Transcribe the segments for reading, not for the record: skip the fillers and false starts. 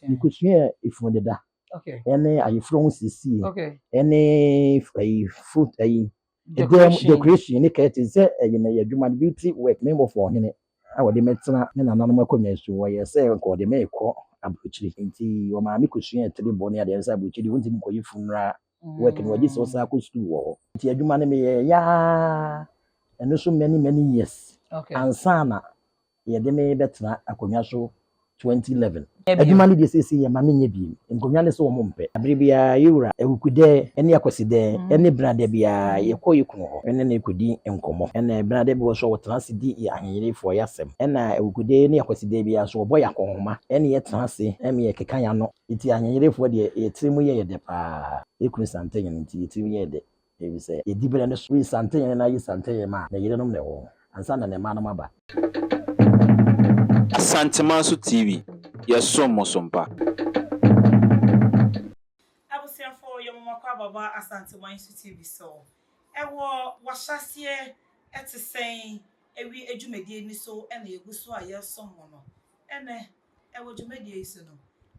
Nikusua ifun deda. Okay. Ene ayefro sisi. Okay. Ene fruit decoration ni kete se na yadwuma beauty work member for hene. A wode metena me nananom akonya su wo ye se ko de me ko abrochiri nti o ma me kusua tribo ne ade nsa abrochiri wonti ko yifunra work no wadi so sa ko school wo nti adwuma ne me ye ya eno so many years. Okay. Ansana ye de me betena akonya so 2011. Adwuma ne de sesi ye ma menye bi nkonya ne so wo mpe abere bia yewura ewukude ene akoside ene brada bia ye ko yekunu ho ene ne kodi enkomo ene brada bi wo so wo transidi ye ahanyere fo yasem ene ewukude ne akoside bia so wo yakonhoma ene ye transe eme ye keka ya no iti ahanyere fo de ye trimu ye de pa ekunu santenye nti trimu ye de ebi se ye dibere ne so santenye na ye santenye ma na yere nom ne wo ansa na ne ma no maba. Santimansu TV, yes, Mosompa. I was here for your Mama Asantimansu TV. So, I was here at the saying, every edumedi so and a good so yes, someone. And I was Jumedia so no.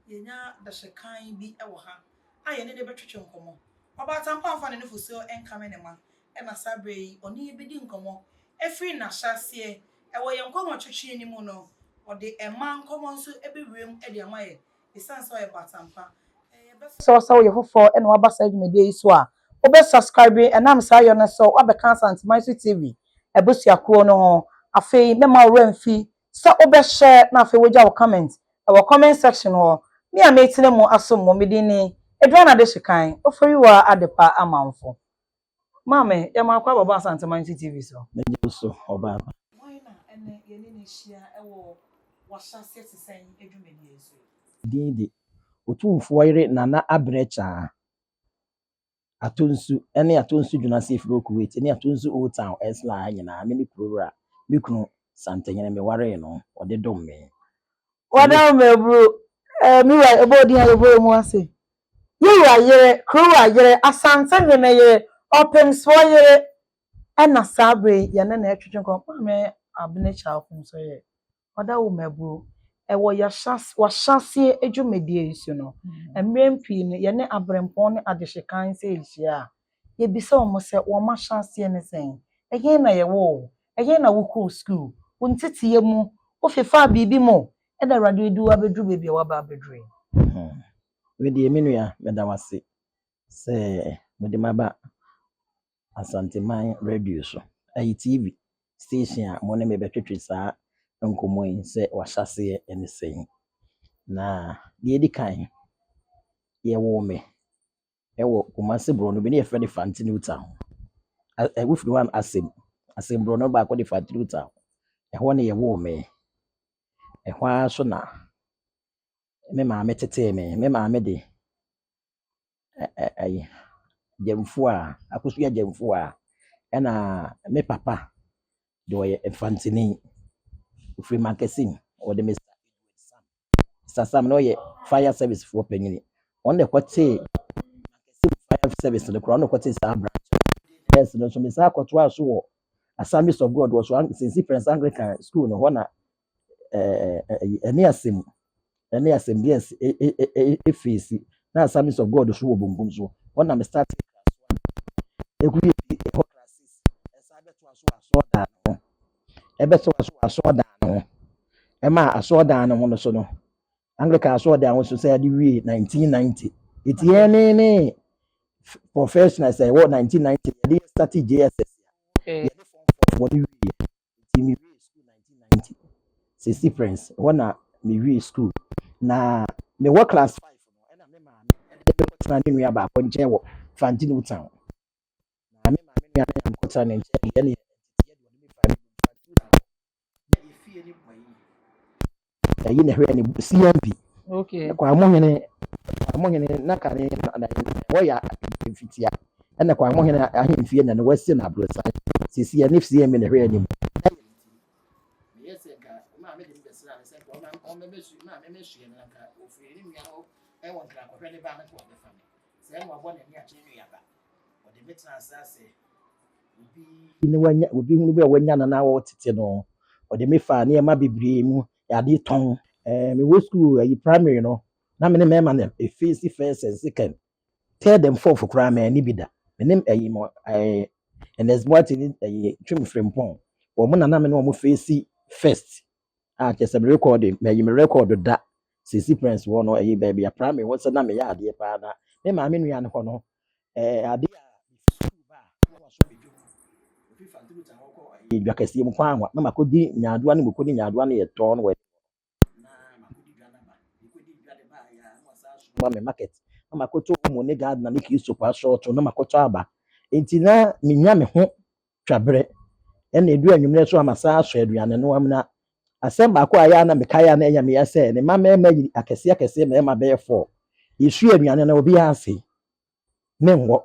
Yena the Shakai be our ha. I ended a better come on. About some pound for the for so and coming a man, and a sabre or near bidding come on. A free Nashasie, a way young common church anymore. Or the a man come on so every room at the Amaya. The son saw a batampa. So you hope for and what side media is wa. Obe subscribe and I'm sorry on so Abe Constant my TV. A busia no afe mema remfi so obe share na afe woja comment. Our comment section ho. Me a meeting mo asom mo medini. Edwana de shikan. Ofori wa adepa amanfo. Mame, ya makwa baba Asante my TV so. Menye so oba. Why not? And ye need share a war. Was I said to say edumedi so. Dindi Otumfou Yere nana Abena Atonsu ene Atonsu Junase Fro Kuwait ene Atonsu Old Town Esla nyina me ni kurora me kunu santanyene me ware no ode dom me Wada me bro mi wa ebodi ha ebo mu ase. Yere Yere Asante nyene Yere open so Yere ena sabre ye na etwetwe nko me Abena ofum so ye. Wada wo me bro ewo ya shase edwumedie isu no emrempi ne ye ne abrempon ne adehyekan se ehia ye bisa omo se wo ma shase ne sen ehe na ye wo ehe na wo ko school wontete mu wo fefa bibi mo e da radio du abedru bebi wa ba abedru we de menua me da wase se me de maba Asante man radio so ayi TV station a mo ne me betwetwe saa nkomoyin se washase ene sen na de edikan ye wo me ewo kumase bro no bi ne yefre de Fantini Town we fi one asem bro no ba ko de Fantini Town ho ne ye wo me ho aso na me ma me tete me ma me de ai jemfu a akoso ya jemfu a na me papa de wo ye Fantini free marketing or the Mr. Sam no ye fire service for penny on the kwate fire service the crown kwate sa branch yes no so me sa kwatwa so Assemblies of God was one since Prince Anglican school no na any assembly yes face na Assemblies of God so bombum so one na me start ekuri classes esa beto aso da no ebeto aso da no ema aso da no so no Anglican aso da so say the we 1990 it ne professional say what 1990 they started JSS okay for the me school 1990 60 friends one me we school na me work class 5 no na me ma me na nua ba ko nche wo Fantini Town na me ma me nua na ko ta na nche ye ne ye de me fa me fie ni boy yi na hwe ni CMP okay kwa mo hene na ka ne wo ya fitia na kwa mo hene ahemfie na no wasi na abrosa sisi ya nifsi ya me na hwe ni yes ka ma me de besi na se ko ma me besu ma me mesu na ka ofiri ni nua no e won kra ko hwe ne ba me ko be fa me se no abo na ni a che nua ba o de metra asase obi hunu bi a wanya na wo tete no o de me fa na e ma bebre mu ya de ton me wo school ayi primary no na me ne me man e face first and second third and fourth kra me ni bida me ne ayi mo and there's what in ayi twim frimpon wo mo na me ne wo face first chese me record me yi me record da sisi prince wo no ayi baby a prime wo se na me ya ade pa na me ma me nua ne ho no ade a ba na wa so bedu ofi fanti ta ho ko ayi dwa kase mu kwa anwa na makodi nyaadua ne makodi nyaadua ne ye to no we na makodi dwa na ba makodi dwa de ba ya na wasa so me market na makoto mo ne gad na ne kiso pa short na makoto aba enti na menya me ho twabre ena edu anwumre so amasa aso aduane no amna asem ba ko aya na mekaya na enya me yase ne mama yi akese me ma be 4 yesu aduane na obi ase me ngo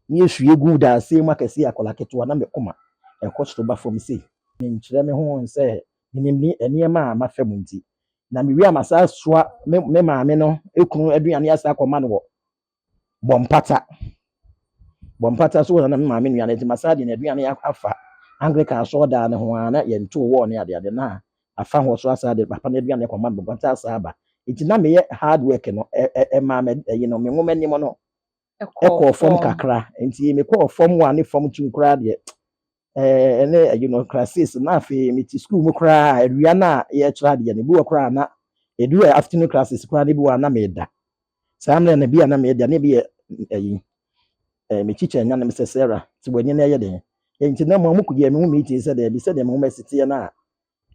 ni yesu egu da ase mu akese akola keto na me koma e kosto ba from say me nkyere me ho nse minimni eniema a mafem nti na me wi amasa soa me maame no ekunu aduane asa akoma no bompata so na me maame nuane nti masade na aduane afa Anglican so da ne ho ana ye nto wo ne ade na afa ho so asade papa na aduane akoma bompata asa aba nti na me ye hard work no maame you know me nwoma nim no ekọ form kakra nti me kọ form 1 ne form 2 kra de ene you know classes na afi me ti school mu kra awia na ye kra de ne bi wo kra na edu afternoon classes kra de bi wa na me da samle na bi na me da ne bi ayi me chiche nya na me Sarah ti wani na ye de nti na mo ku ye me hu meeting se de bi se de me hu mesiti na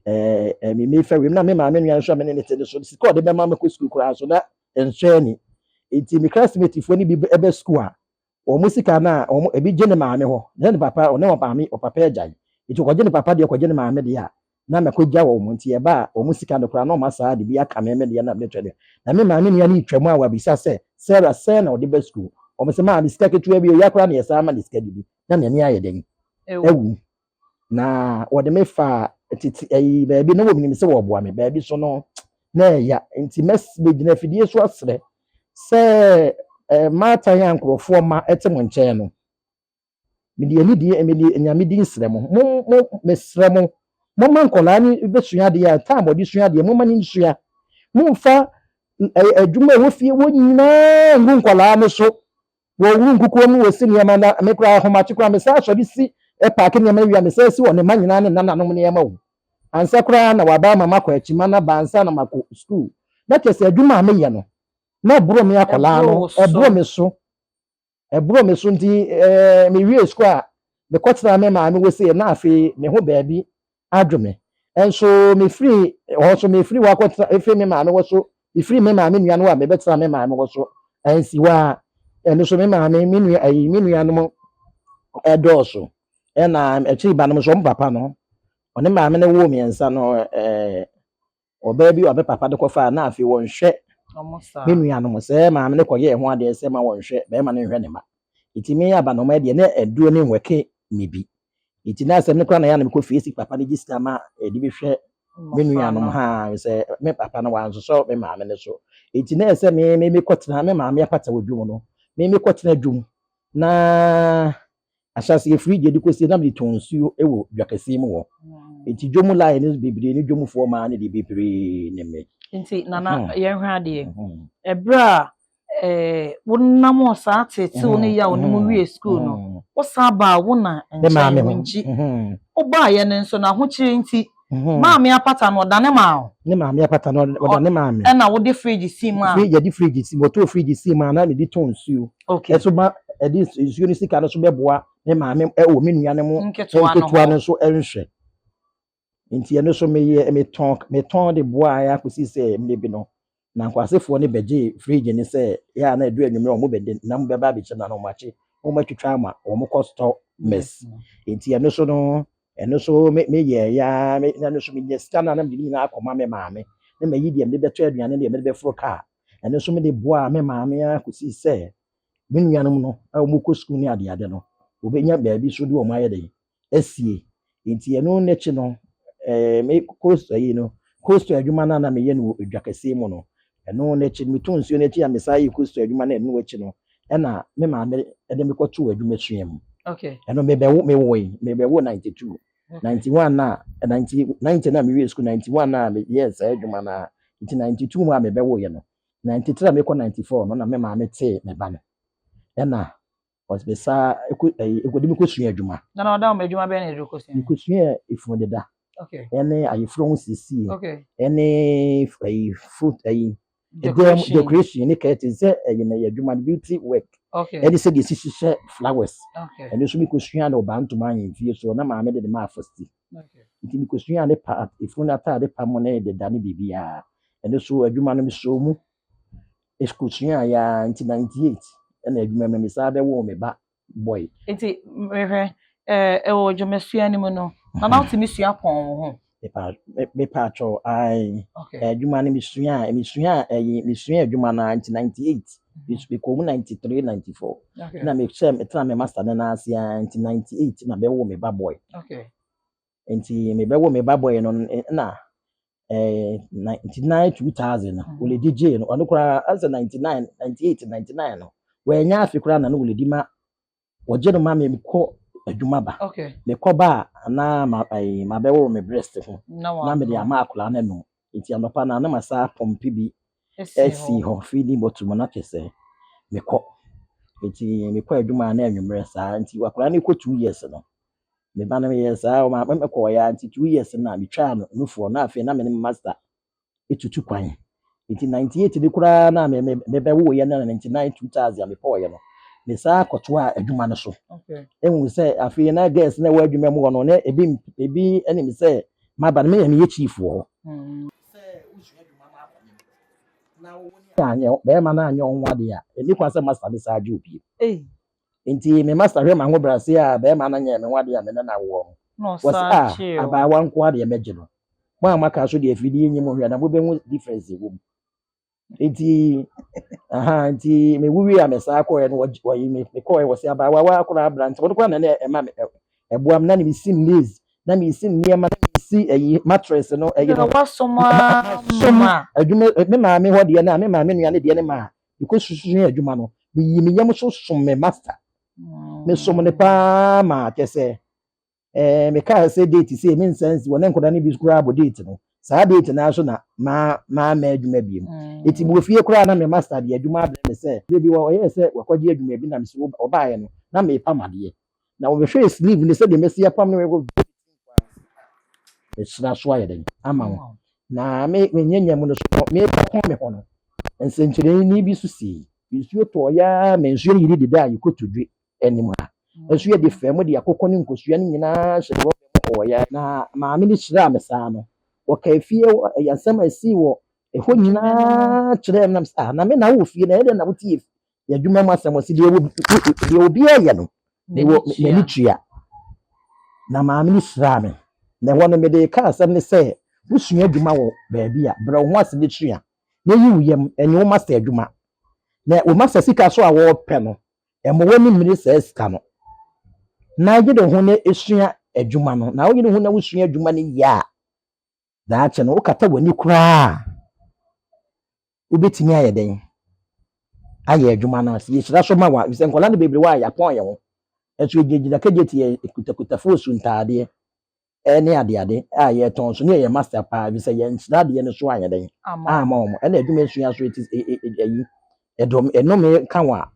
me fa wem na me ma me nua so me ne te so sika de be ma me ko school kra so na enso ni nti me classmate fo ni bi ebe school a o musika na o ebi je ne maame ho ne papa o ne o papa agyan nti ko je ne papa de ko je ne maame de a na me ko gya wo mo nti e ba o musika no kra na o masa de bi aka me de na me twede na me maame nua ni twam a wa bisa se Sarah say na o de be school o me se ma de sika ketu bi o ya kra na yesa ma de sika di na ne aye den ewu na o de me fa titi ayi ba bi no wo mi se wo boa me ba bi so no na ya nti mes be gina fidie so asre se mata ya nkrofo ma ete mo nche no medi ani die emedi nyame di nsre mo mesre mo man kola ni besua de ya time odi sua de mo mani nsua mo mfa adwuma wo fie wo nyina ngu nkola no so wo wu nkuko mu wo sini ma na me kra ho ma chikra me sa so bi si pack ni ma wi me sa si wo ne manyina ne nana no ne ma wo ansa kra na wa ba mama kwa chima na bansa na mako school na kese adwuma me ye no na bro me akola no bro me so nti me wie school a me kwatra me ma me wo se na afi me ho baabi adwome enso me free wa kwatra efi me ma me wo so free me ma me nua no a me betra me ma me wo so ensi wa enso me ma me nua ayi me nua no edoso na achi ba no so papa no one ma me ne wo me ensa no obabi wa be papa de kofa na afi won hwe me nua no mo se ma me ne koye ho ade se ma won hwe be ma ne hwe ne ma itimi aba no ma de ne eduo ne nweke ne bi itina asem ne kra na ya na ko fiesi papa ne gisika ma edi bi hwe me nua no ha se me papa no wan so me ma me ne so itina ese me kotena me ma me apata wodwum no me kotena dwum na asase e free je di kosi na me tonsu ewo dwakase mu wo enti dwom line bibiri ni dwomfo ma ne di bibiri ne me nti nana ye hwa de ebra wonam osa tete woni ya wonum wie school no wo sa ba wo na enche wonchi wo ba ye ne nso na ho chiri nti maame apata no dane ma ne maame apata no dane maame na wo de fridge si ma fridge di fridge si mo to fridge si ma na me di tonsu eso ba edi nsuo ni sika no so beboa ne maame wo me nua ne mu nketua no so enhwe nti eno so me ton de boa ya kosi se me bi no na kwasefo ne beje fridge ni se ya na edu anwumre o mo bede na mo beba bi chena no machi o ma twitwa ma o mo costo mess nti eno so me ye ya me eno so me ye scanner na me na akoma me maame ne me yi de me beto aduane de me be fro car eno so me de boa me maame ya kosi se me nuanom no a mo ko school ni ade no obenya baabi so de o ma ye de esie nti eno ne chi no me coast coast adwuma na me ye no edwakase mu no eno ne chi me to nsuo ne chi ya me sai coast adwuma na eno wachi no na me ma me de me kwato adwuma suam eno me be wo 92 91 na 90 na me we school 91 na me yes adwuma na 92 mu a me be wo ye no 93 me ko 94 no na me ma me te me ba no na was be sa ekodi me ko sua adwuma na oda o adwuma be na edukosia me ko sua ifun deda okay ene ayefro sisi okay ene fruit decoration ni kete say na adwuma beauty work okay ene say de sisi flowers okay ene so me ko sua na oba ntoma yin fie so na ma me de ma fasti okay nti me ko sua ne pa ifun ata de pa mo na de da ne bibia ene so adwuma no me so mu eskusua ya 98 na adwuma me sa be wo me ba boy enti mehwe o dwumasua ni mu no na na utimi sua pon ho me pa cho ai adwuma ne me sua adwuma na 98 be ko mu 93 94 na me share me try me master na asia 98 na be wo me ba boy okay enti me be wo me ba boy no na 99 2000 ole DJ no ono kura as 99 98 99 no we nya afi kura na no ole di ma oje no ma me ko adwuma ba okay me ko ba na ma be wo me breast ho na me de ama akula na no enti anopa na na masa pompi bi esi ho feeding bottom na kese me ko enti me ko adwuma na anwumre sa enti akula na ko 2 years no me ba na me yes o ma me ko ya enti 2 years na me twa no nufo na afi na me master etutu kwan enti 98 de kura na me be wo ye na 99 2000 me po ye no me sa akoto a adwuma no so okay enwu se afi na guest na wa adwuma mu no na ebi ene me se ma ba me ye chief wo se usu adwuma ma akọ na wo ni anya be ma na anya onwa de a eni kwa se master de sa aje obi enti me master hwe ma ho brase a be ma na nya me nwade a me na wo no sa chill aba wan ko de meje no mo amaka so de afidi enyim hwe na bo be hu difference wo enti enti me wuwi a me sa akọ ye no wo yi me ko ye wo se aba wa akọ na brand wo ko na e ma me eboam na me sim lace na me sim niema na me si mattress no no wasoma adwuma me ma me ho de na me ma me nua ne de ne ma because susu adwuma no me yi me nyam so som me master me som ne pa ma kese me ka say date say me sense wona nkoda ne bi skura abo date no sa date na so na ma adwuma bi mu eti bo fie kura na me master de adwuma able me say bi wo ye say wakwaji adwuma bi na me so obaye no na me pa made na wo be hwe sleeve ne say de me sia pam no go esra so aye den ama wo na me nyanya mu no so me pa kon me ho no ensenkyere ni bi so si isuo to ya me nsuo yiri de da yikotudwe anim ha nsuo de fam de akokɔ ne nkosua ne nyinaa hye wo mo ya na maame ni kyerɛ me saa no wo ka fie yasɛm asi wo ɛhɔ nyinaa kyerɛ me na me na wo fie na ɛde na wo tie yadwuma mu asɛm osi de obi ayɛ no me ni tua na maame ni kyerɛ me na ɛhɔ no me de ka asɛm ne sɛ wusua adwuma wo baabi a brɛ wo ho ase de tua na yi wo yam ɛne wo master adwuma na wo master sika so a wo pɛ no ɛmo wani mmiri sɛ sika no na gye de ho na esua adwuma no na wo gye de ho na wusua adwuma no ya da ache no wo kata wani kura wobetimi ayɛ den ayɛ adwuma no asi yɛhyira so ma wa sɛ nkola no bebre wa ya pon ye ho ɛso gyegyina ka gyeti ekutakuta fosu ntaade ɛne ade a yɛ ton so ne yɛ master pa bi sɛ yɛ nhyira de ne so ayɛ den ama ɔmo ɛna adwuma esua so eti ayi ɛdom ɛnome ka wa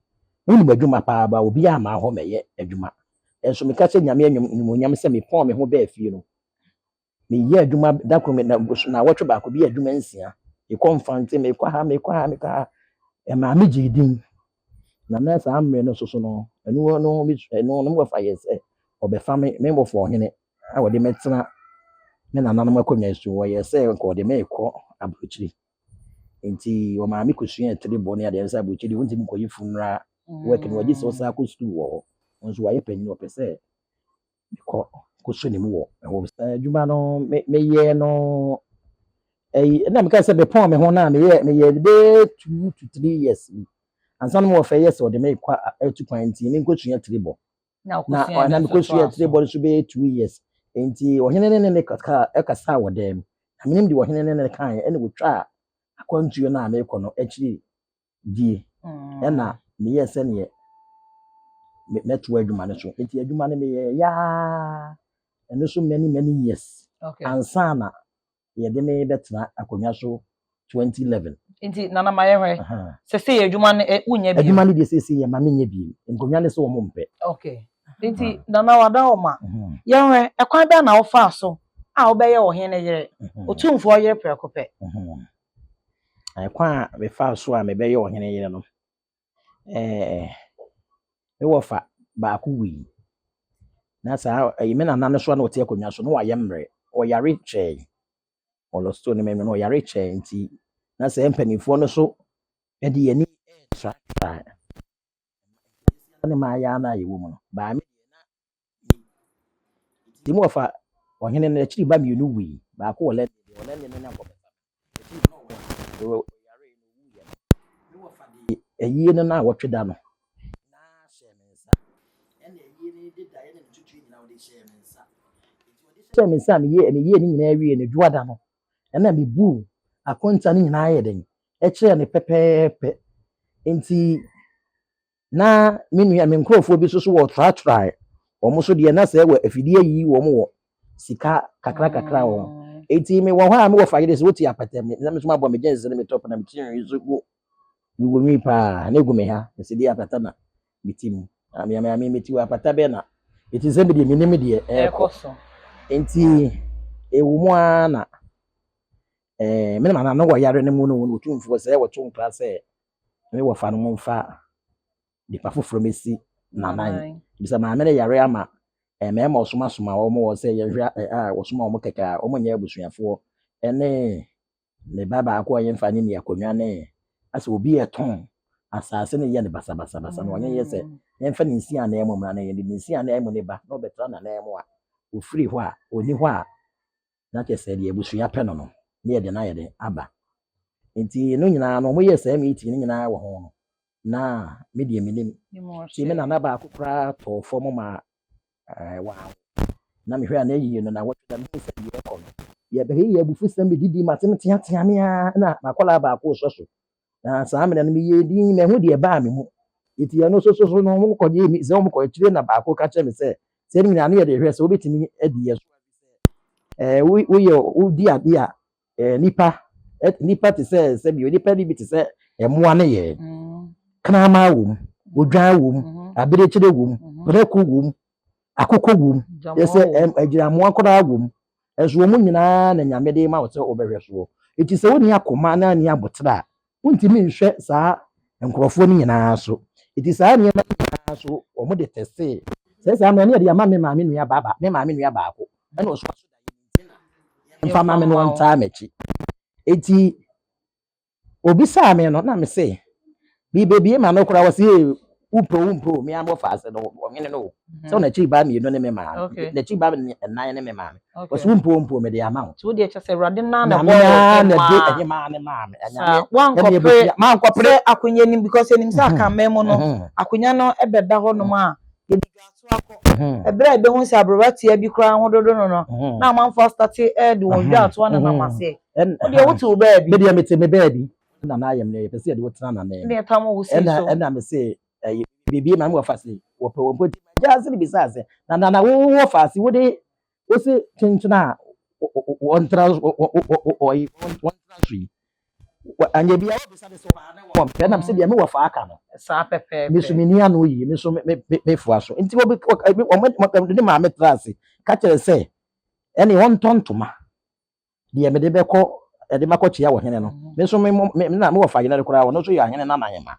woni adwuma pa ba obi ama ho mɛyɛ adwuma ɛso me ka sɛ nyame anyum sɛ me pon me ho ba afie no me yɛ adwuma da ko me na wɔtwe ba ko bi adwuma nsia e konfante me kwa ha e ma me gidin na na sa amre no so no enu no mo fa yɛ sɛ ɔbɛfa me mo fo hene a wɔde metena me na nanom akonya so wɔyɛ sɛ ko de me kɔ abrochiri enti o ma me kosua tribo ne ade nsa abrochiri wonti me koyi funra work no wadi so sa ko school wɔ nso wayɛ panyin opɛ sɛ ko so ne mu wɔ ɛwɔ adwuma no me yɛ no na me ka sɛ be pon me ho na me yɛ be 2 to 3 years ansa no mo fɛ yɛ sɛ ɔde me kwa atu kwanti me nkosua tribo na me kosua tribo so be 2 years enti ohene ne kaka ekasa wɔ dem na menim de ohene ne kan ɛne wotwa akwantuo na me kɔ no akiri die ɛna me yɛ sɛ ne metu adwuma no so enti adwuma no me yɛ ya ɛno so many years ansa na yɛ de me betena akonwa so 2011 Inti nana mayehwe. Se adwuma ne unya bi. Adwuma ne de se ye ma menye bi. Nkonwa ne so wo mpe. Okay. Inti nana wada o ma. Yehwe ekwan be na wo fa so. A wo be ye wo hene yere. Otumfou yere prekope. Ekwan be fa so a me be ye wo hene yere no. Me wo fa ba ku wi. Na sa me na nana so na ote akonwa so no wa yemre. O yare che. Olo stone me no yare che nti na se mpanifo no so e de yani tra ne ma ya na yewo mu no ba me di mo fa ohene na chiri ba mi no wi ba ko ole ne na ko yare no wi ya me wo fa de eyi no na wotwe da no na she me nsa e na eyi ne de da ye ne tutu nyina wo de she me nsa she me nsa me ye ni nyina wi ne duada no na me bu akonta ni nyina ye den e kire ne pepepe enti na menu me nkrofo bi so wo tra omo so de na se wo afidie yi wo mo wo sika kakra wo enti me wo ha me wo fa yede se woti apatam na me so mabo me gense ne me top na me tin so go mi wo mi pa na egu me ha se de apata na bitim ami me ti wo apata be na eti se me de me de e koso enti ewu mu ana me na no wo yare ne mu no Otumfou se wo to nkra se me wo fa no mo fa di pa foforo mesi nanan bisa ma me yare ama me ma osoma wo mo se ye hwa osoma wo keka wo nya abusuafo ene ne baba akọ ye mfa ne akonwa ne ase obi eton asase ne ye ne basa no onye ye se ye mfa ne nsi ana emu na ye ne nsi ana emu ne ba no betra na emu a ofiri ho a oni ho a na che se de abusua pe no ne ye de na ye de aba enti no nyina no mo ye se meeting ne nyina wo ho no na media minim ti me na na ba akukra to form ma wa na me hwe na yiye no na wo da me se ye ko no ye be ye bufu sem be didi ma tem tia me na makola ba ko so na sa me na me ye di me hu de ba me hu iti ya no so no mo ko je mi se mo ko chire na ba ko ka che me se ni na na ye de hwe se obetimi adi ye so wo ye wo di ade a nipa te se bi nipa bi te se emoa ne ye kanama wom odwan wom abere chire wom breku wom akoko wom yese agiramo akora wom enso wom nyina na nyame de ma wo se obehwe so eti se woni akoma na ni abotra wontimi nhwe saa enkrofo ni nyina so eti saa ni na so omo de tese se saa na de ama me maame nua baba me maame nua baako na o so da ye mfa maame no nta mechi eti obi saa me no na me se bi bebi ma no kura wasi upro me am fa ase no onyene no so na chi ba mi no ne me ma na chi ba na ne me ma wasi upro me de ama so de eche se rade na na boy na de anyema ne ma anya wan kopre akonya nim because enim sa kan memo no akonya no ebeda ho no ma ye digaso akọ ebra ebe hu se abrobati abi kura ho dodo no na amanfo start e de won dwa to na na mase o de wotu ba bi be de mete me ba bi na na ayem ne pese de wotena na ne ne tam wo si so na me se bibi ma me fase wo pe wo poti ja se bi sa se na wo fase wo de wo se tinchina on trans trans anye bia wo bisa de so ba na wo pe na me se de me wo fa aka no sa pepe me so meni anu yi me so me fua so nti wo de ma me trase ka kire se ene won tontoma de me de be ko de makochi ya wo hene no me so me na me wo fa yene kura wo no so ya hene na na yema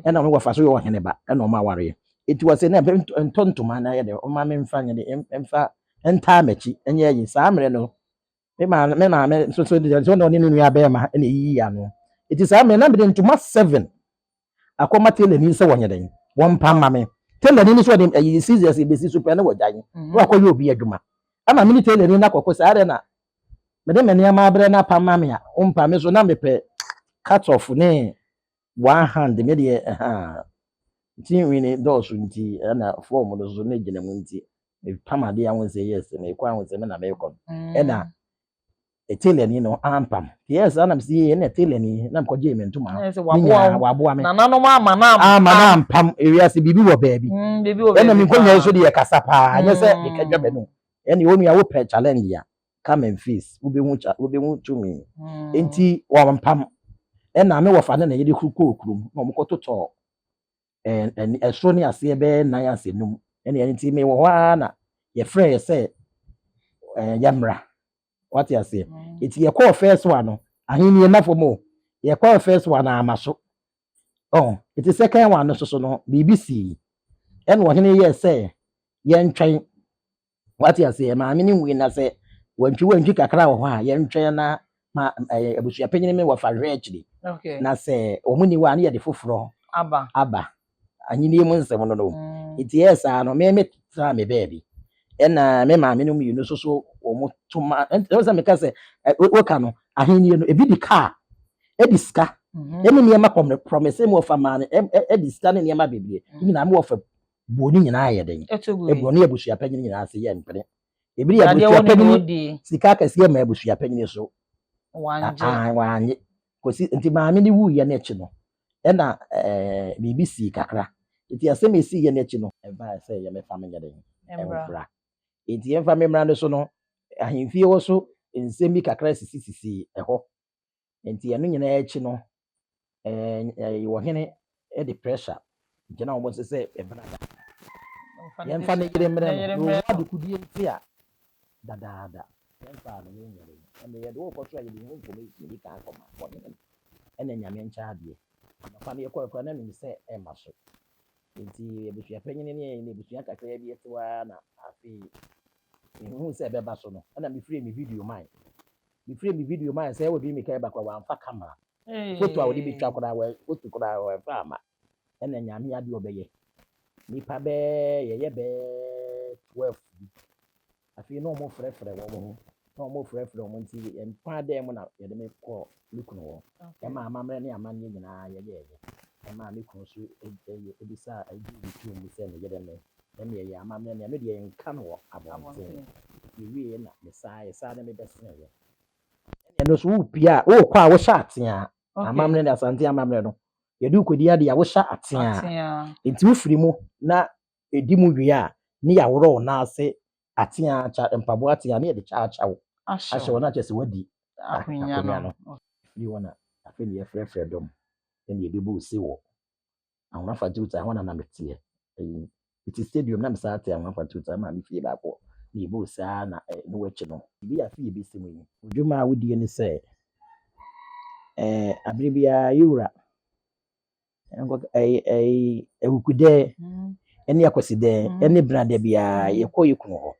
e na me wo fa so yo hene ba e no ma ware eti wo se na ntontoma na ye de o ma me mfa nye de mfa enta machi enye yi sa amre no me so de no ni nu ya be ma e na yi ya no eti sa amre na me de ntoma 7 akoma tele ni se wo nye den won pa ma me tele ni so de yi scissors be si super na wo jan wo akoye obi adwuma ama me tele ni na kokko sa are na me de menia ma abre na pa ma me a umpa me so na me pe cut off ne one hand me de tin wini dosu nti na form do so na gina mu nti me pama de awon say yes me kwa awon say me na me ko e na etele ni no ampam yes ana me see na etele ni na ko je me ntuma wa boa me na nano ma na ampam area se bibi wo baabi bibi wo baabi na me ko nya so de kasa pa anya se de ka dwabe no e na onu ya wo pe challenge ya come and face ube hu to me enti wa mpam na me wɔfa ne na yɛde kɔ kurom na ɔmokɔtotɔ ɛsoro ne aseɛ bɛyɛ 9 asɛnum ɛna yɛn ti me wɔ hɔ a na yɛfrɛ yɛ sɛ yɛmmra wate aseɛ eti yɛkɔɔ first one no ahenni na fom o yɛkɔɔ first one na ama so eti second one no so no BBC ɛna ɔhene yɛ sɛ yɛntwɛn wate aseɛ maame ne nwi na sɛ wantwi kakra wɔ hɔ a yɛntwɛn na ma abusua panyin me wɔfa hwɛ akyiri na sɛ ɔmo ni wa ne yɛde foforɔ aba ahenni mu nsɛm no no eti yɛ saa no me tra me baabi ɛna me maame no mu no so ɔmo toma ɛnso sɛ meka sɛ woka no ahenni no ebi di car ebi sika ɛne nneɛma promise mu wɔfa maa no ɛdi sika ne nneɛma bebree nyinaa me wɔfa buoni nyinaa yɛ den ebuoni abusua panyin nyinaa se yɛ mpere ebi yɛ abusua panyin sika kɛseɛ ma abusua panyin so wanye kosi nti maame ne wu yɛ n'akyi no ɛna BBC kakra nti asɛm esi yɛ n'akyi no ɛba sɛ yɛ mɛfa me nyɛ den ɛmbra nti yɛmfa mmemmra no so no ahemfie wɔ so nsɛm bi kakra sisi ɛhɔ nti ɛno nyinaa akyi no wɔ hene de pressure gyina wɔn sɛ ɛbɛn ada yɛmfa ne yere mmerɛ no wɔde kudie nti a dadaada yɛmfa no yɛ nyere ɛna yɛde wɔ kɔso a yɛde ho nkɔmɔ yi ka akɔma wɔne ɛna nyame nkyɛ adeɛ afa no yɛkɔ na nim sɛ ɛma so nti abusua panyin ne abusua kakra bi ɛtewa na afei mehu sɛ ɛbɛba so no ɛna mefiri me video man sɛ ɛwɔ bi mi ka ɛba kɔ wɔamfa camera foto a wɔde bi twa koraa foto koraa wɔamfa ama ɛna nyame ade ɔbɛyɛ nipa yɛyɛ bɛɛ 12 bi afei na ɔmo frɛfrɛ wɔn nti mpa dɛ mu na yɛde me kɔ me kunu wɔ ɛma amammerɛ ne amanneɛ nyinaa yɛyɛ ɛma me kunu so ebisa ɛdi mu sɛ ne yɛde me ɛna yɛyɛ amammerɛ ne me deɛ nka no wɔ abɔnten yɛwie na yɛsaa na mebɛsene yɛ ɛno so wopia wokɔ a wohyɛ atea amammerɛ ne asante amammerɛ no yɛde wokɔdi ade a wohyɛ atea nti wofiri mu na ɛdi mu wie a ne yɛaworɔ wo naase atea mpaboa atea ne yɛde kyaakyaaw ahyɛ wo no akyɛ sɛ wadi ahwenya no firi wɔ na afei ne yɛfrɛfrɛ dɔm ɛne yɛbɛbɔ ose wɔ ahonafa tuta hɔ na na meteɛ ɛti stadium na mesaa te ahonafa tuta ma me fie baakɔ ne yɛbɔ ose a na ne wakyi no bi afi yɛbɛsi mu yi odwuma a wodie ne sɛ abere biara yɛwura awukudɛ ɛne akɔsidɛ ɛne brada biara yɛkɔ yɛ kunu hɔ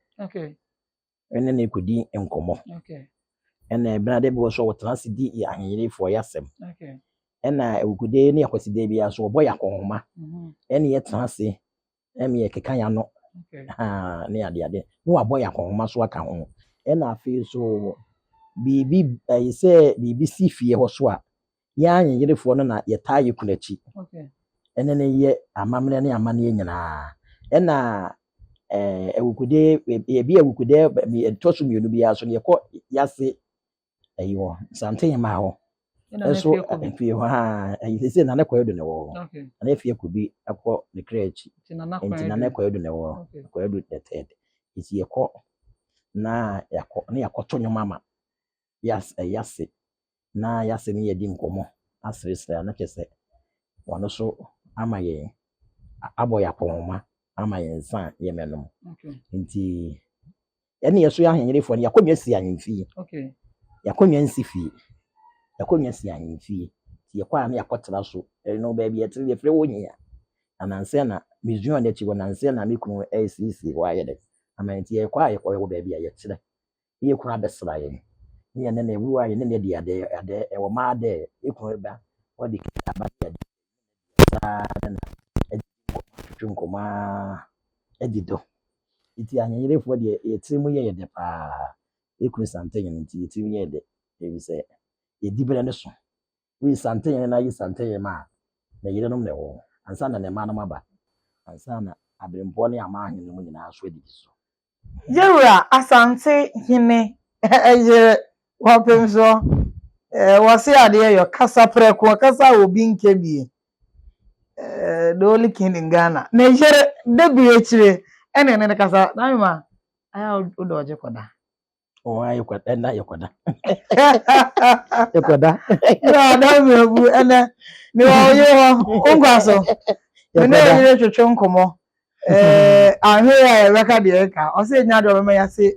ɛne ne kɔdi nkɔmmɔ ɛna brada bi wɔ so wɔtena ase di ahenyerefoɔ yɛasɛm ɛna awukudɛ ne akɔsidɛ biara so wɔbɔ yɛ akɔnhoma ɛne yɛtena ase ɛme yɛkeka yɛ ano ne adeade ne wabɔ yɛ akɔnhoma so aka ho ɛna afei so biribi sɛ biribi si fie hɔ so a yɛ ahenyerefoɔ no na yɛtaa yɛ kunu akyi ɛne ne yɛ amammerɛ ne amanneɛ nyinaa ɛna awukudɛ ebi awukudɛ ɛtɔ so mmienu biara so yɛkɔ yɛase wɔ sante ma hɔ ɛso afie hɔ sɛ nane kɔɛ do ne wɔ ana afie kɔ bi akɔ ne kra akyi nti nane kɔɛ do ne wɔ kɔɛ do the third nti yɛkɔ na yɛakɔto nnwom ama yɛase na yɛase ne yɛdi nkɔmmɔ aseresere na kyɛ sɛ wɔno so ama yɛn abɔ yɛ akɔnhoma ama yɛn nsa yɛmɛnom nti ɛne yɛso yɛ ahenyerefoɔ no yɛakɔnnwa si ahemfie yɛakɔnnwa nsi fie yɛakɔnnwa si ahemfie nti yɛkɔ a na yɛakɔtena so ɛno baabi yɛtere yɛfrɛ wɔ nyia anansɛ na mesuon n'akyi wɔ nansɛ na me kunu ɛsiesie hɔ ayɛ dɛ ama nti yɛkɔ a yɛkɔ yɛwɔ baabi a yɛkyerɛ ne yɛkunu abɛsra yɛn ne yɛne na ɛwu a yɛne na yɛde ade ɛwɔ maa dɛ yɛkunu ba wɔde kitaba yɛde saa na twetwe nkɔmmɔ adi dɔ nti ahenyerefoɔ deɛ yɛtiri mu yɛ dɛ paa yɛkunu santenyen nti yɛtiri mu yɛ dɛ ebi sɛ yɛdi bere ne so wi santenyen na yi santenyen ma na yerenom na ɛwɔ ansa na ne ma nom aba ansa na abrempɔ ne ama ahene mu nyinaa so adi so yɛwura asante hene ɛyɛ wɔpem so wɔse adeɛ yɛ kasa prɛko kasa obi nke bie the only king in Ghana na yere debut chire ene ne kasa na ma aya odoje koda Oh, I got and I got that. No, no, me and me you ungwaso. Me no yire twetwe nkomo. Ahwe record dey ka. O say nya do me ya say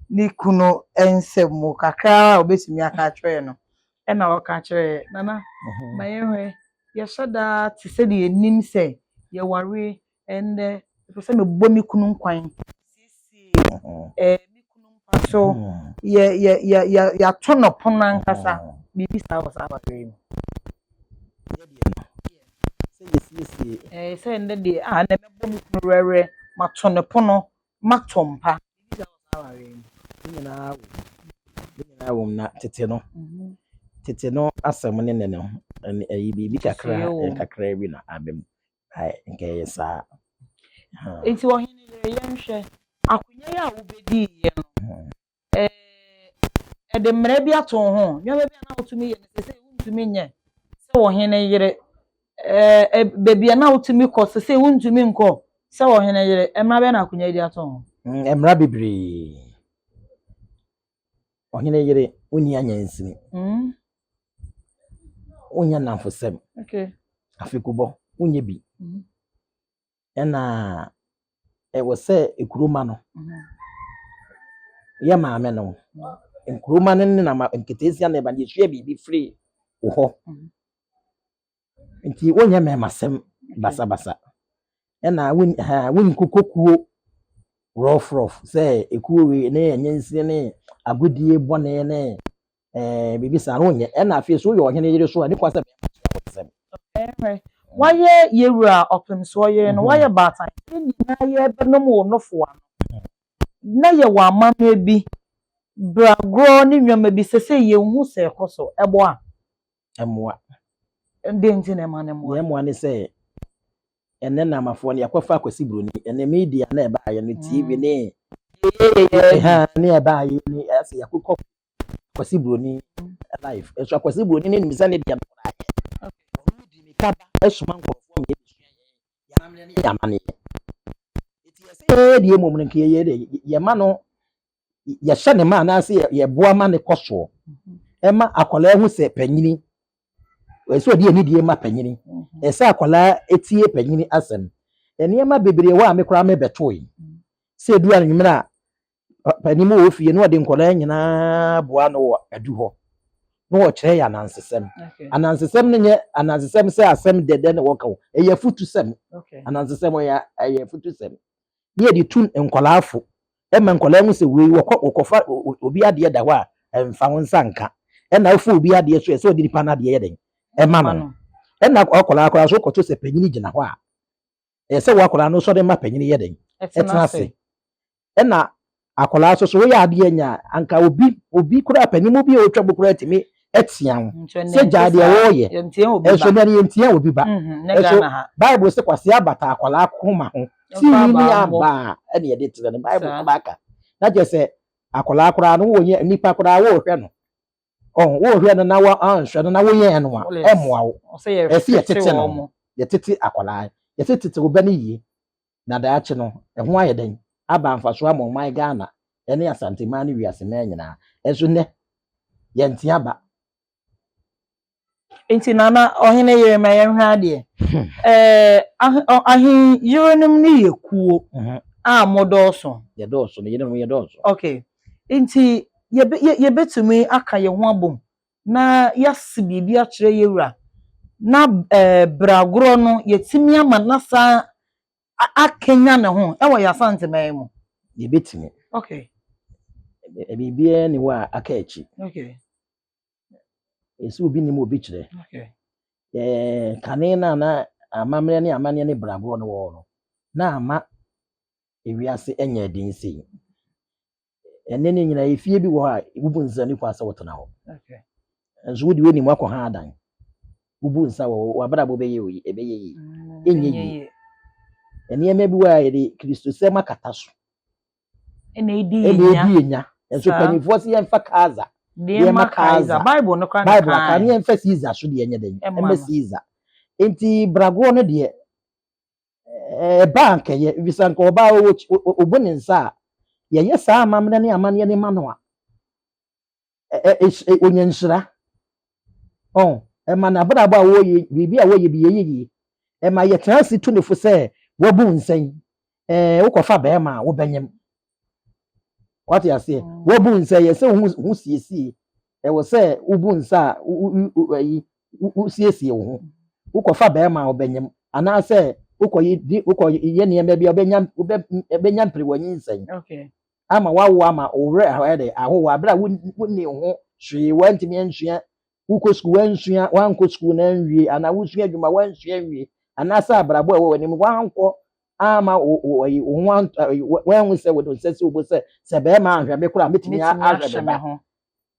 ni kunu ensem kakra obesimi aka twere no. E na o ka twere nana. Mayehwe ye shada ti se de enim se ye ware and say me bo mi kunu nkwan. Sisi mi kunu mpa so ya tono pona nkasa bibi sa o sa ba dream. Say nde de na me bo mi kunu rere ma tono pono ma tompa bibi sa o sa ba dream. Nyina wo na tete no. Tete no asem ne no ayi bibi kakra bi na abem. Ai nke yesa. Enti wo hene ye nhwe akonya ya wo bedi ye no. De mre bi ato ho nwa bi na otumi ye ne se untumi nye se wo hene yere bebi na otumi ko se untumi nko se wo hene yere emra be na akonya di ato ho emra bibiri wo hene yere oni anyansini onya namfosem okay afikubo onye bi ena wo se ekuroma no ya maame no nkuruma ne na nketesia na ba yehwe bibi free wo ho nti wonya memasem basa ena won kokokuo rough say ekuo we ne enyensie ne agodie bone ne bibi sa no nye ena afie so yo hene yire so ani kwasa memasem waye yewura Otumfou ye no waye batan ni na ye benom wo nofo na ye wa amame bi bragro ni nwoma bi sese ye hu se koso ebo a emoa ende nti na ma ne mo ye mo ne se ene na amafo ne yakofa akwasi broni ene media na eba aye no TV ne ha ne eba aye ni ase yakokọ akwasi broni live eso akwasi broni ne nimisa ne dia na aye okay di mi kaba esuma nkorofo me ya yamane eti ese die mom ne ke ye de ye ma no ye hye ne ma na ase ye boa ma ne koso ema akola hu se panyini eso die ni die ma panyini ese akola etie panyini asem ene ma bebre wa me kura me betoyi se du an nwumra panimu ofie no de nkola nyina boa no adu ho no wo kire ya anansesem ne nye anansesem se asem dede ne woka eye futusem anansesem ya eye futusem ne de tun nkola afo ema nkola hu se we wokofa obi ade da ho a emfa ho nsanka ena afo obi ade so ese odi nipa na ade ye den ema no ena okola akora so koto se panyini gina ho a ese wakola no so de ma panyini ye den etna se ena akola so we ya ade nya anka obi kura panimu bi otwa bokura timi etian se jade wo ye eso na ye ntia obi ba eso bible se kwase abata akola akoma ho ti ni aba ene ye de tire ne bible ko baka na je se akola akora no wo ye nipa kora wo hwe no wo hwe no na wa anhwe no na wo ye no a emoa wo ese ye tete no ye tete akola ye tete oba ne yi na da ache no ho aye den aba mfaso amon my Ghana ene asante ma ne wiase na nyina eso ne ye ntia ba enti nana ohene yere ma ye hwa de ahin yerenum ni yekuo a modoso ye doso ne yerenum ye doso okay enti ye betumi aka ye ho abom na yasi bibi a kire yewura na bragro no yetimi ama na sa akenya ne ho e wo yasante memo ye betimi okay bibi ni wa aka echi okay esi obi ni mo obi kire okay kanena na amamre ne amane ne bragro no wo no na ama ewiase enya din sei ene ne nyina efie bi wo ha bubu nsa ni kwasa wotona ho okay enso wodi weni mu akọ ha adan bubu nsa wo wabra bo beye oyi ebeye yi enye ene ema bi wa ye Kristo se makata so ene edi nya enso panifo se ye mfa kaza de makaza bible no kan bible kan ye mfa Caesar so de enye den ema Caesar enti brago no de bank ye bisanka oba obone nsa ye sa amamne ne amane ne manoa onyenshira ema na brabo a wo ye bibi a wo ye bi ye ema ye transit to ne fo se wo bu nsen ukofa be ma wo benyem what you say wo bu nsen ye se hu siesie wo se wo bu nsa wo siesie wo ukofa be ma wo benyem ana se ukoye ne me bia obenyam pre wanyi nsen okay ama wawo ama owre ahede aho wa bra wonni ho hwe wantimi ansua uko school wansua wanko school na nwie ana wusua adwuma wansua nwie ana sa abrabo ewo wani wanko ama wanwo se wodo se obo se be ma ahwe me kura metimi ahwe be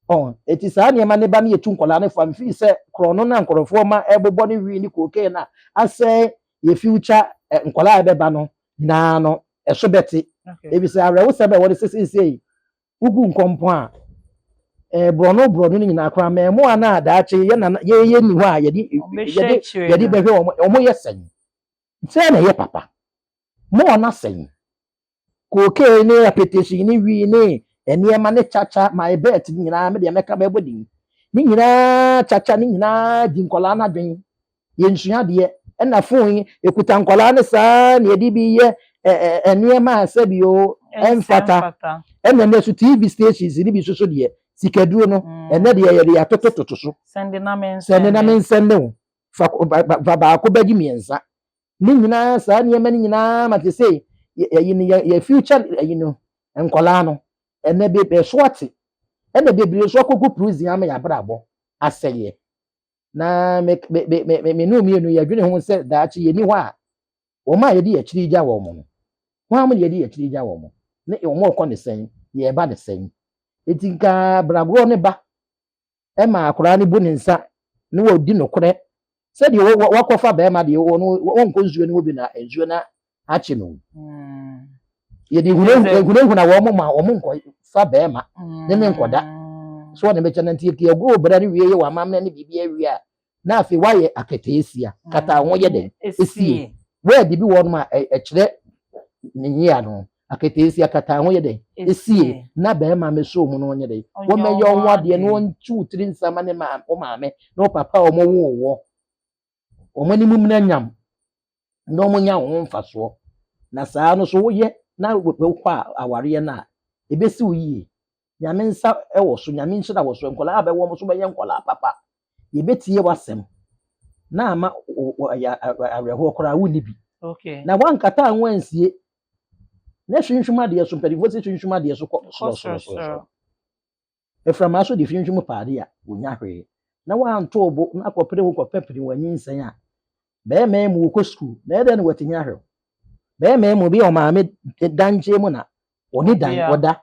ho eti saa ne ma ne ba ne yetu nkola ne fam fi se krono na nkorofo ma ebobọ ne wi ni koke na ase ye future nkola ebeba no na no eso beti ebi se arewo se be wo se ugu nkompo a brono ni nyina akra ma mo ana adaache ye na ye ni ho a yedi be hwe omo ye sen se na ye papa mo na sen koke ni apetition ni wi ni eni ema ne chacha my bet ni nyina me de meka ba bodin ni nyina chacha ni nyina di nkola na dwen ye nsua de na fon ekuta nkola ne saa na yedi bi ye eni ema asabio enfata ena ne su TV stations ni bi so de sikaduro no ene de ye ya totototo so sende na men sende fa ba ko bagi miensa ni nyina saa ni ema ni nyina ma te say ye future no nkola no ene be swati ene be so kogu prison ama ya brabo aseye na me no mi no ya dwene ho se daachi ye ni ho a wo ma ye di ya chiri ja wo mo ho am ye di ya chiri ja wo mo ne wo mo ko ne sen ye ba ne sen etinka brabo ne ba e ma akura ne bu ne nsa ne wo di no kore se di wo kofa ba ma de wo no wo nko nzuo ne wo bi na enzuo na achi no ye di hunu na wo mo ma wo mo nko fa ba ma ne me nkoda so na me chana ntie ki ego obra ne wie ye wa mamna ne bibia wie a na afi wa ye akateesia kata ho ye den esie we di bi wo ma kire ne yia no akateesia kata ho ye den esie na ba ma me so mu no nye den wo me yo nwa de no ntu tiri nsama ne ma o ma me no papa o mo wo o mo ni mum na nyam no mo nya ho mfaso na saa no so wo ye na wo kwa aware na ebesi wo yie nyame nsa ewo so nyame nhyira wo so nkola abewo mo so be nkola papa ye betie wasem na ama areho kora wo nibi okay na wankata anwansie na hwinhwuma de so mpedi vosi hwinhwuma de so so eframa so de hwinhwum paade a wonya hwe na wanto obo na akopere wo kopepere wanyi nsan a be me mu ko school na ede na watinya hwe be me mu bi o maame danje mu na oni dan oda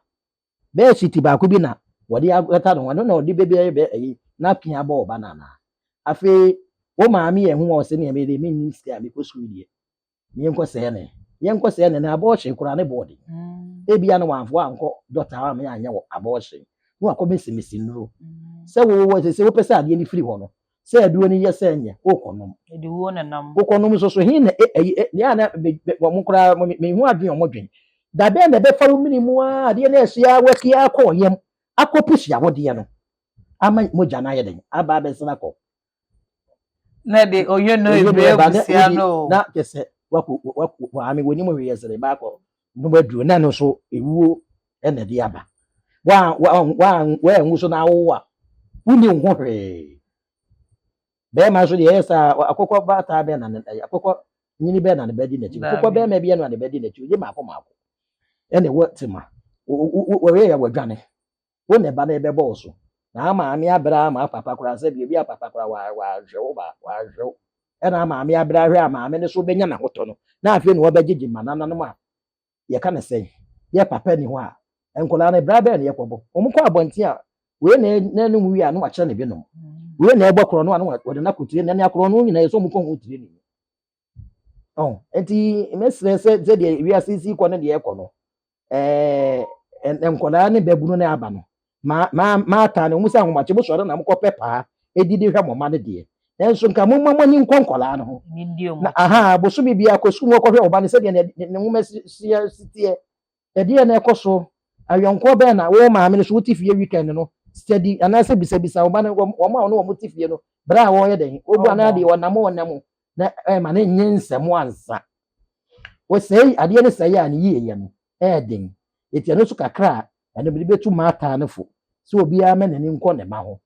be siti ba ko bi na wodi agata no na odi bebe be na pia ba banana afi wo maami ye hu o se ne me de me minister abi ko school die me enko se ne na abortion kura ne body ebia no wanfo anko doctor wa me anya wo abortion no akọ mesimisi nro se wo se wo pese ade ni free ho no se aduo ni ye se nya wo konom eduo na nam wo konom so hin na ne ana wo kura me hu adwen o modwen da be na be faru minimu a de na esia waki akọ yem akọpusia wo de no ama moja na ye den aba be sena ko na de oyo no ebe busia no na kese wako ami woni mo wiye sere ba ko no baduru na no so ewuo e na de aba wa enwu so na wo a wuni ho hwe be ma so de yesa akokọ ba ta be na akokọ nyini be na ne bedi na chi akokọ be ma bi na ne bedi na chi je ma ko e ne wotima we ya wadwane wo ne ba na ebe bo so na ama ami abra ma papa kura se bi papa kura wa hwe e na ama ami abra hwe ama ami ne so benya na hoto no na afie no obegege manana no ma ye ka ne se ye papa ni ho a enkola na bra be ne ye kwobo omukọ abonti a we na num wi a no wa kire ne bi no we na egbokoro no a wo de na kutire na ne akoro no nyina ye so mukọ ho tire ni enti mesre se de wi asisi ko ne de ye ko no enkola ne babunu na aba no ma ta ne musa ahomache bo sore na mkọ pepa edidi hwa moma ne de enso nka mumma ni nkonkola no ho na aha boso bibia kosu mo ko hwe oba ne se de ne nwuma sitie e de na ekoso ayonko be na wo maame no so wuti fie weekend no steady and I say bisa oba no wo tifie no bra wo ye den obu ana de wonam na ma na nyensem ansa wo sei ade ne sei a ne yie no den etia no so kakra ene bi betu mata ne fo so obi a me ne nko ne ma ho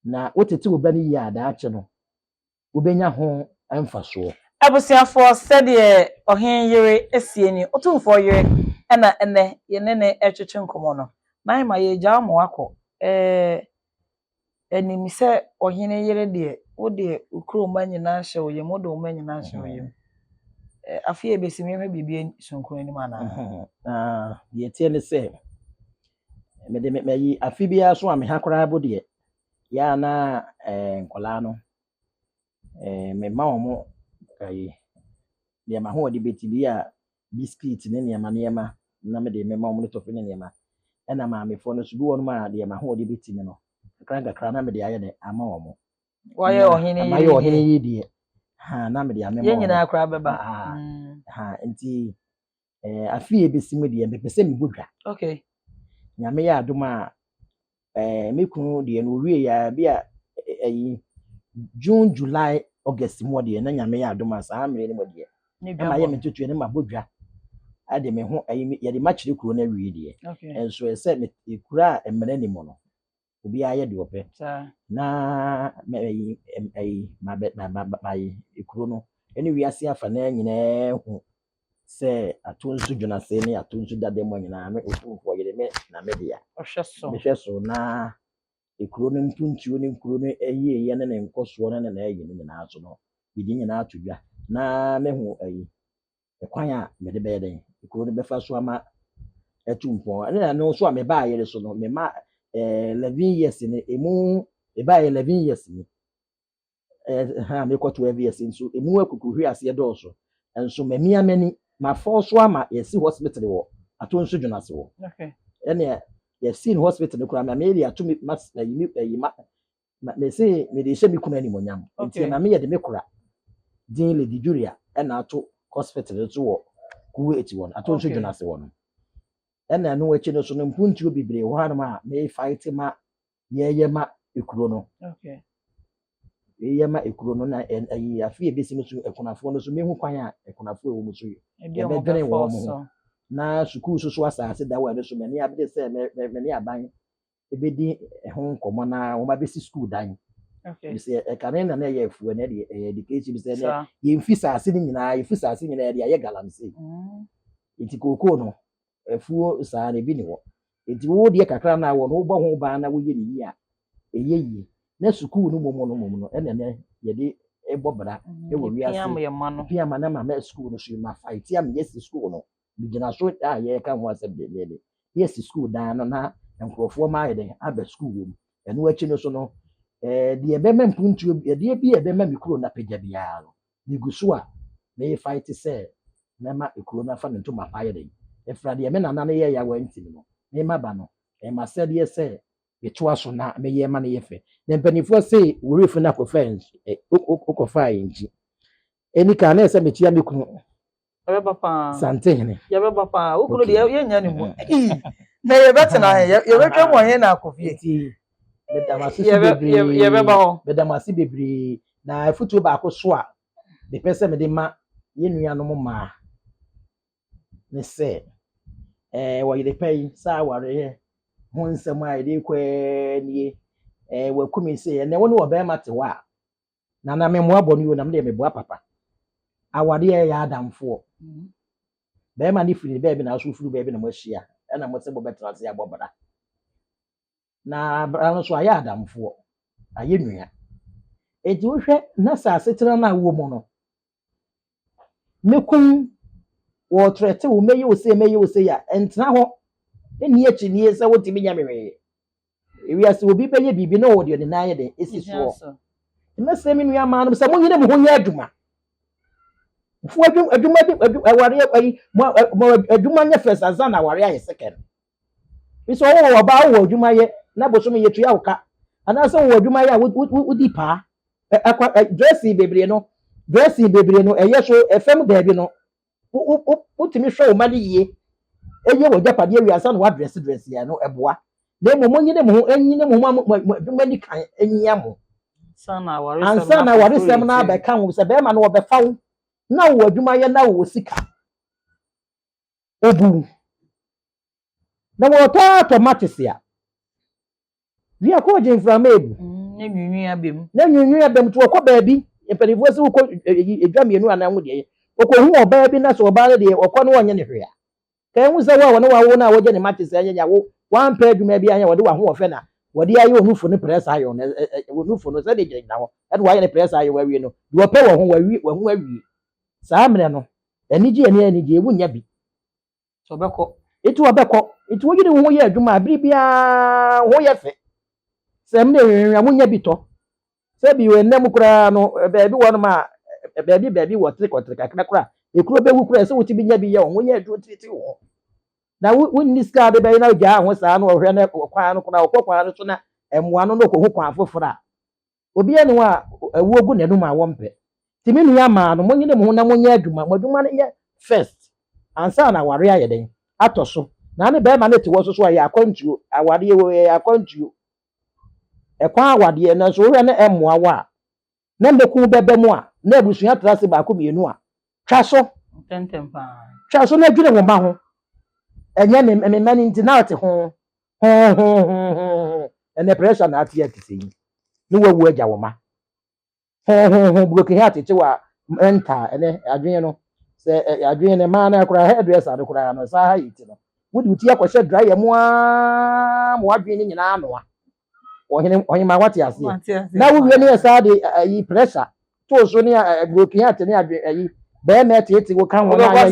na wotete oba ne yie ada ache no obenya ho emfaso abusiafo sede ohen yere esie ni Otumfou yere ena ene ye ne etwetwe nkomo no na ma ye gya mo akọ enimi se ohen yere de wo de ukro ma nyina hye wo ye mo do ma nyina hye wo ye afie besimi hwe bibie sonkron ni mana ye tie ne se me de me yi afi bia so ame ha kora bo de ya na nkola no me ma omo kai de ma ho de betibi a biscuit ne niema na me de me ma omo to fe ne niema ena ma me fo no so bi won ma de ma ho de betimi no kra na me de aye de ama omo wa ye ohen yi de ha na me de ame ma ye nyina akra beba ha nti afi ebesimu de me pese me bodwa okay nyame ya adoma me kunu de no wie ya bia June July August mo de na nyame ya adoma saa mere ne mo de na ma ye me tutu ne ma bodwa ade me ho ye de ma kire kuro na wie de enso ese me kura emere ni mo no obi aye de ope na me ma kuro no ene wiase afa na nyina hu se Atonsu dwonase ne Atonsu dade mo nyina me Otumfou yere me na me dia ohweso na ekuro ne mpuntuo ne kuro ne eyiye ne ne nkoso ne na eyi ne nyina aso no bidi nyina atodwa na me hu ekwan a me de be den ekuro ne befa so ama Otumfou ne na no so a me ba yere so no me ma 11 years ne emu e ba 11 years ni ha me ko 12 years nso emu akukuhwe ase do so enso mamia mani ma force ama yesi hospital wo Atonsu dwonase wo okay ene yesi hospital kura ma me ya to me me say me de hye me kuna ni monyam nti na me ye de me kura din le di juria ena ato hospital to wo kuwe eti won Atonsu dwonase wo no ena no wachi no so no mpuntuo bibre wo hanum a me fight ma ye ma ekuro no okay yema ekuro no na ayi afi ebesimu so ekunafo no so mehu kwan a ekunafo ewo mu so ye be dwene wo mo na sukuu so asase da wa ne so meni abde se meni aban ebedi ho nkomo na wo ma besi school dan okay you say kanen na ye afu na de education bi se ne ye mfisa ase ni nyina ye mfisa ase nyina de ye galamse enti kokoo no afuo saa ne bi ne wo enti wo de kakra na wo no bo ho ba na wo ye ni yi a eyeyi na sukuu no momo no ene ye de ebobra e wo wiase piama na ma sukuu no so ma fight am yes sukuu no bigina so ye ka ho asem de yes sukuu dan no na nkrofo ma ye de aba sukuu wo eno achi no so no de ebe ma mpuntuo de bi ebe ma mikro na pagya bia no biguso a me fight se na ma ekro na fa nto ma pa ye de efra de me nana na ye ya wanti no me ma ba no e ma se de se beto aso na me ye ma na ye fe na mpanifo se worifu na ko fence ko fa yin eni ka na ese metia me kunu ebe papa sante hene ye be papa wo kunu de ye nya ni mu na ye betena ye betwe mo ye na akofie ti bedamasi bebre ye be ba ho bedamasi bebre na futu ba ko so a de pese me de ma ye nuanom ma ne se wo ye de pay sa ware ho nsem a de kwani wa kumi se ne woni wo be mate wa na me mo abonu yo na me de me boa papa awade ya adamfo be ma ni firi be na so firi be na mo hia na mo se bo betra se abobara na bra no so aya adamfo aye nua enti wo hwe na sa asetena na wo mo no mekun wo trete wo meyi wo se ya entena ho eni achi ni se wo timi nya mewe ewi ase obi beye bibi na wo de ne na ye de esi so mese mi nua ma no se mo nyine mo ho nya adwuma fu adwuma aware ayi mo adwuma nya first azan aware aye second biso wo ba wo adwuma ye na boso me yetu ya woka ana se wo adwuma ye wudi pa dressing bebre no eye so efem da bi no utimi hwe o mali ye eye wo japade wi asa no wa dress ya no eboa de mo nyine mo enyine mo adwuma ni kan enyia mo sana waresem na abeka wo se be ma no obefa wo na wo adwuma ye na wo sika obu na wo to tomatoes ya wi akọ je inframa ebu na nwunwu abem to okọ baabi empanivo se wo ko edwa mienu ana ho de okọ hu oba bi na so oba ne de okọ no onye ne hwe ya ka hu se wo na wo na wo je ne matis anya wo wan pa adwuma bi anya wo de wa ho ofe na wo de ayo onufo ne press ayo na onufo no se de gina ho e de wa ye ne press ayo wa wi no de wo pe wo ho wa wi saa mre no anigi ewu nya bi so beko itu wo gide wo ye adwuma abiribia wo ye fe se mne hwehwa wo nya bi to se bi we nem kura no baabi wo no ma baabi wo trikotre kakra kura ekuro bewu kura se wo ti bi nya bi ye wo nya adwo titi wo na wo ni ska de be na gya ho saa no hwe na kwa no kura okwa no so na emwa no ko ho kwa afofora obi ene wa awu ogu nenu ma wo mpe timi nu ya ma no monyine mo na monya adwuma madwuma no ye first ansa na ware aye den atoso na ne be ma ne ti wo so aye akwantuo aware ye wo akwantuo ekwa awade na so hwe na emwa wa na mbeku bebe mu a na abusua trase ba ko mienu a twa so tentempa twa so na dwene wo ma ho enye me mani nti na ate ho ene pressure na ate akisi ni wawu agya wo ma bloke ha ate wa enta ene adwen no se adwen ne ma na akura hairdresser de kura no sa ha yiti no wodi uti akwhye dryer mu a mo adwen ni nyina ano a ohine ma wate ase na wo wie ne sa de yi pressure to so ne bloke ha ate ne adwen ayi be me ate wo kan wona ya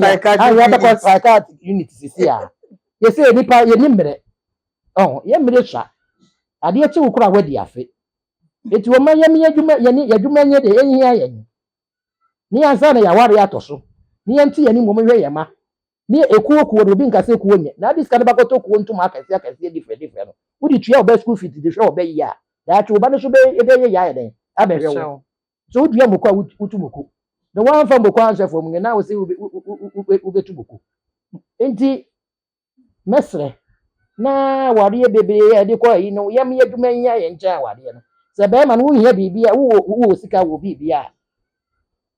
ya be ko psychiatric unit sisi a ye se nipa ye nimre ye mre sha ade echi wo kura wadi afe eti wo manya me adwuma nye de enyi ayen ni ansa na ya ware atoso ni enti yani mo hwe ye ma ni ekuokuo do bi nkase ekuo nye na dis kan bakoto kuo ntum akase different no wodi tua oba school fees de hwe oba yi a ya twa oba no so be ye ya eden abehwe wo so wodi amokwa wutumoko na wan fa mokwa ansefo mu na wo se ubetumoko enti mesre na ware bebe ye de ko yi no yam ye adwuma nya ye ncha ware no se be ma no hia bibia wo sika wo bibia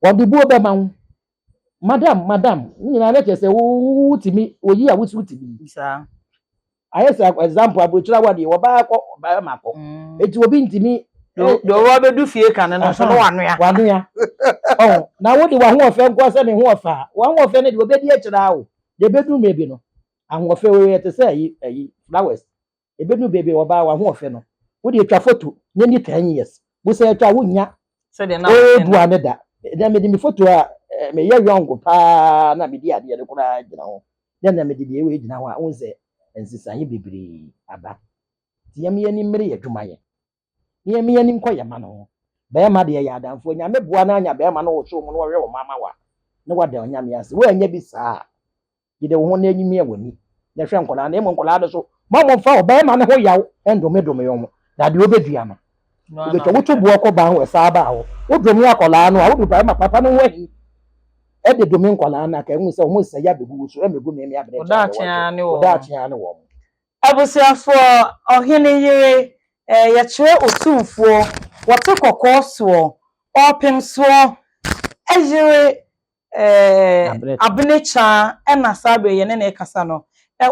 wode buo be ma wo madam nyina na kese wo timi oyi a wo timi sa ayese example abrochira wade wo ba mako eti obi ntimi do wo be du fie kan no so no wanoya na wo de wa ho ofe nko se ne ho ofa wa ho ofe ne de obedi akira wo de bedu mebi no ahun ofe we te se ayi flowers ebedu bebe wo ba wa ho ofe no wo de twa photo ne ni 10 years wo se twa wo nya se de na du aneda de me di mi photo a me ye yongo pa na me di ade de kura gina ho de na me di de we gina ho a won se ensisan ye bebere aba ti yam ye ni mmere ye dwuma ye yam ye ni nko ye ma no be ma de ye adanfo nya me boa na anya be ma no wo so mu no we wo mama wa ne wa de nya me ase wo anya bi saa gide wo ho na anyimi e wani na hwe nkola na emo nkola de so mo fa wo be ma ne ho yaw endome yo mo na de obedua no obeto wo to buo ko ba ho saa ba ho wo domi akola no a wo du pa ma papa no wahi e de domi nkola na ka enwu se wo se ya bebu so e megu me abere da Achiaa ne wo abusiafo ohene Yere ya kire Otumfou wote kokko so opem so Yere Abena na sabe ye ne kasa no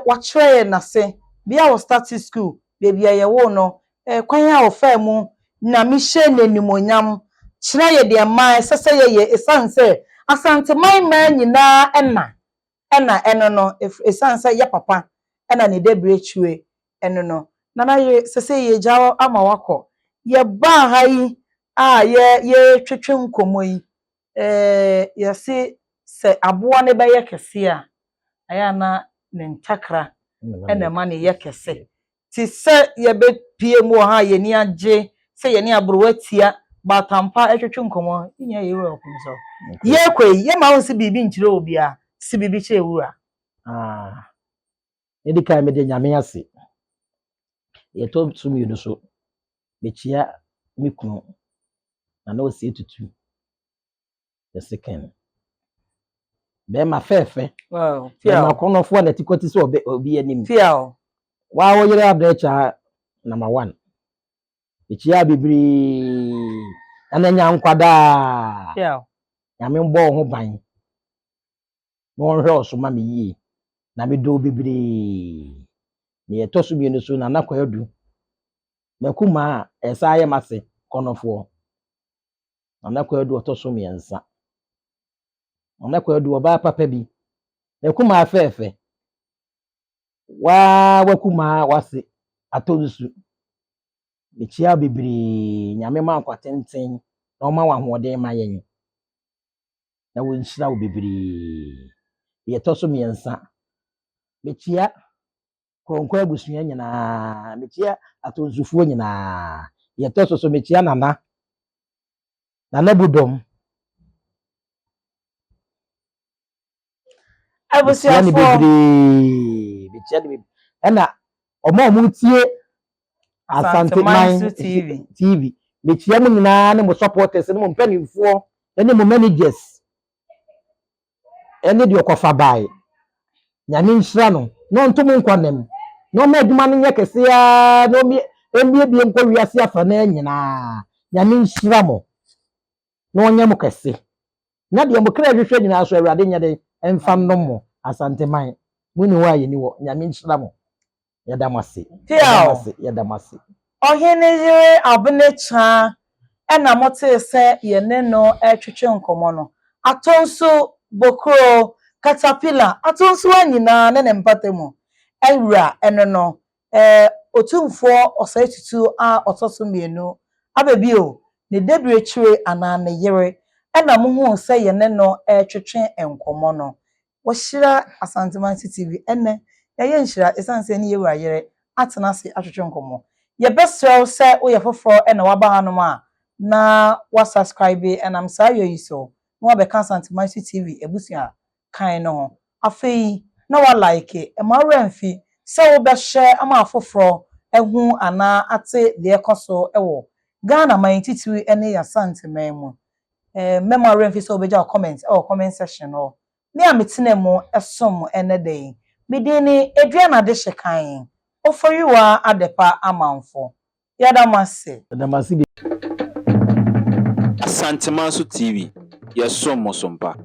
wa kire na se bia wo start school bebia ye wo no kwan a wo fa mu na mi hye nenimonyam kire ye de ma sese ye esanse asante man nyina eno no esanse ya papa ena ne debre chue eno no nana ye sese ye jawo ama wako ye ba ha yi a ye twetwe nkomo yi ye se aboa ne be ye kese a aya na ne ntakra ena ma ne ye kese ti se ye be pie mu ha ye ni age se ye ni abrowatia batampa etwetwe nkomo nya ye we opunso ye kwei ye ma won se bibi nchire obi a si bibi che ewura edi kai me de nyame ase ye to sumi no so be chia me kunu na o se tutu the second be ma fefe wow ma kono fo na tikoti so obi anim fiao wa wo yere Achiaa number 1 Achiaa bibiri ana nya nkwada Yeah. nyame mbo ho ban no hwe osoma me yie na me do bibiri ne etoso bi no so na nakwadu makuma esa aye mase konofo na nakwadu otoso me ensa na nakwadu oba papa bi makuma afefe wakuma wase Atonsu Achiaa bibiri nyame ma kwatenten na o ma wa hoɔden ma yen na wo nhyira wo bibiri ye toso me ensa Achiaa kronkwa abusua nyina Achiaa Atonsufuo nyina ye toso so Achiaa nana budom Achiaa ni Abusuafo. bibiri Achiaa ni bibiri na omo tie Asante Man TV Achiaa mu nyina ne mo supporters ne mo mpanimfo ne mo managers ene de okofa bai nyame nhyira no no ntom nkwanem no ma adwuma no nya kese ya no emie bie nkwa wiase afa na nyina nyame nhyira mo no nya mo kese na de mo kra hwehwe nyina so awurade nya de emfam no mo Asante Man muni wa ye ni wo nyame nhyira mo yadamase yadamase Ohene Yere Abena ena mote se ye ne no etwetwe nkomo no Atonsu bokro caterpillar Atonsu anyina ne mpatemu ewura eno no Otumfou osaitutu a otoso mienu abebio ne debre chire ana ne Yere ena muhu se ye ne no etwetwe nkomo no wo hira Asante Man TV ene ye nhyira esanse ne Yewura Yere atena se atwetwe nkomo ye besrew se wo ye foforo ena waba hanom a na wa subscribe enam sa yoyi so no be kan Asante Man TV ebusia kan no ho afei na wa like e ma remfi se wo be share ama afoforo ehu ana ate de ekoso ewo Ghana Man titiri ene ya Asante Man mu mema remfi se wo be ja comment comment section no me ametene mu esom ene dey medini Adriana de hyekan oforiwa adepa amanfo yadamase yadamase Asante Man TV. Yes, so Mosompa.